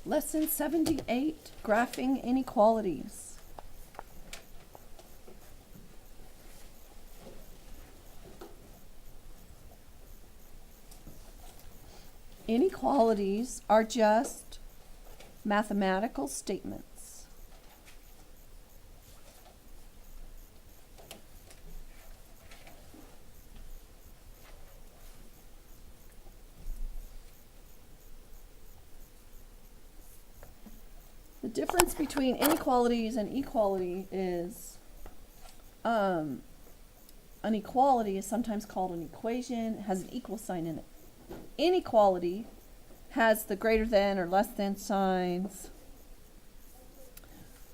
Lesson 78, Graphing Inequalities. Inequalities are just mathematical statements. The difference between inequalities and equality is an equality is sometimes called an equation, has an equal sign in it. Inequality has the greater than or less than signs.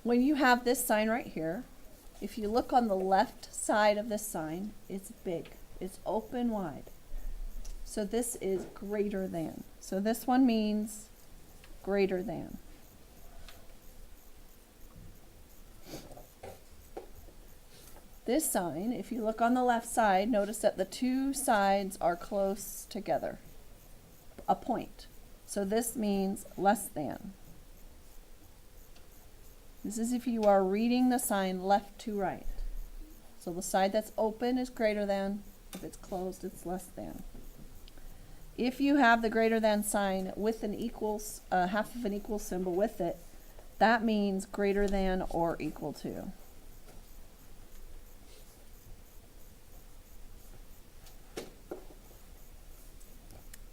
When you have this sign right here, if you look on the left side of this sign, it's big. It's open wide. So this is greater than. So this one means greater than. This sign, if you look on the left side, notice that the two sides are close together, a point. So this means less than. This is if you are reading the sign left to right. So the side that's open is greater than. If it's closed, it's less than. If you have the greater than sign with an equals, half of an equal symbol with it, that means greater than or equal to.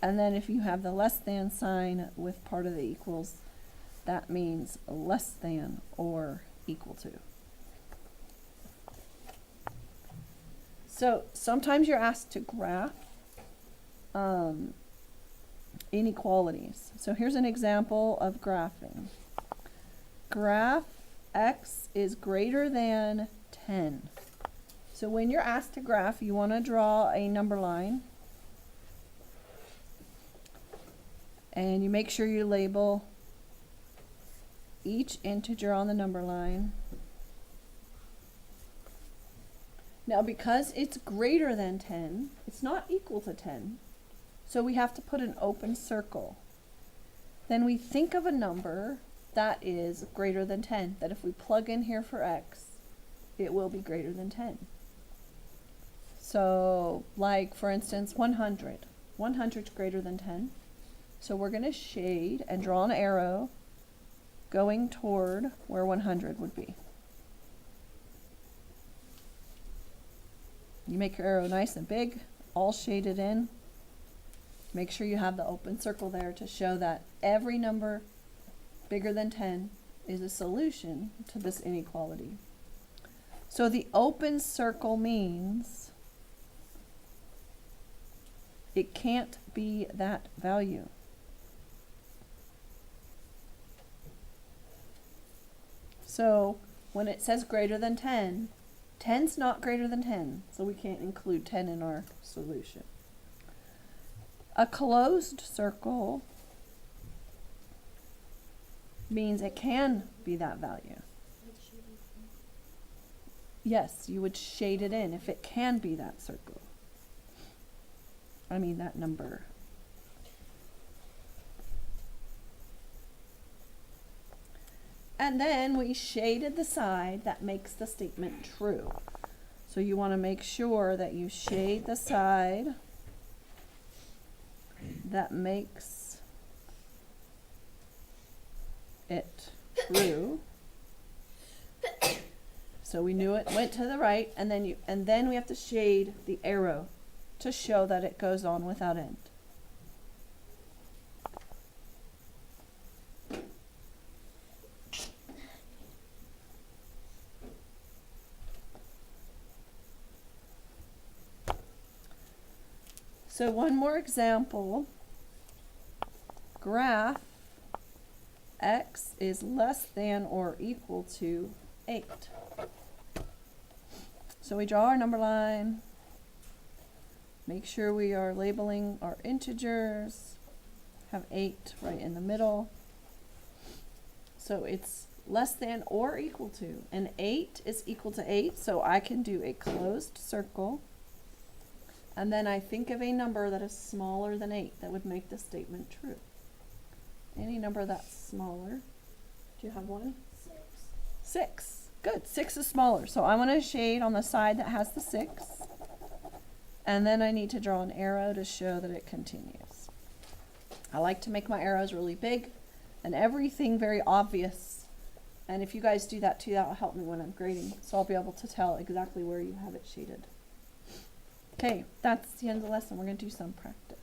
And then if you have the less than sign with part of the equals, that means less than or equal to. So sometimes you're asked to graph inequalities. So here's an example of graphing. Graph x is greater than 10. So when you're asked to graph, you want to draw a number line. And you make sure you label each integer on the number line. Now because it's greater than 10, it's not equal to 10, so we have to put an open circle. Then we think of a number that is greater than 10, that if we plug in here for x, it will be greater than 10. So like for instance 100. 100 is greater than 10. So we're going to shade and draw an arrow going toward where 100 would be. You make your arrow nice and big, all shaded in. Make sure you have the open circle there to show that every number bigger than 10 is a solution to this inequality. So the open circle means it can't be that value. So when it says greater than 10, 10's not greater than 10, so we can't include 10 in our solution. A closed circle means it can be that value. Yes, you would shade it in if it can be that circle. I mean that number. And then we shaded the side that makes the statement true. So you want to make sure that you shade the side that makes it true. So we knew it went to the right, and then we have to shade the arrow to show that it goes on without end. So one more example. Graph x is less than or equal to 8. So we draw our number line. Make sure we are labeling our integers. Have 8 right in the middle. So it's less than or equal to. And 8 is equal to 8, so I can do a closed circle. And then I think of a number that is smaller than 8 that would make the statement true. Any number that's smaller. Do you have one? 6. 6. Good. 6 is smaller. So I want to shade on the side that has the 6. And then I need to draw an arrow to show that it continues. I like to make my arrows really big and everything very obvious. And if you guys do that too, that will help me when I'm grading. So I'll be able to tell exactly where you have it shaded. Okay, that's the end of the lesson. We're going to do some practice.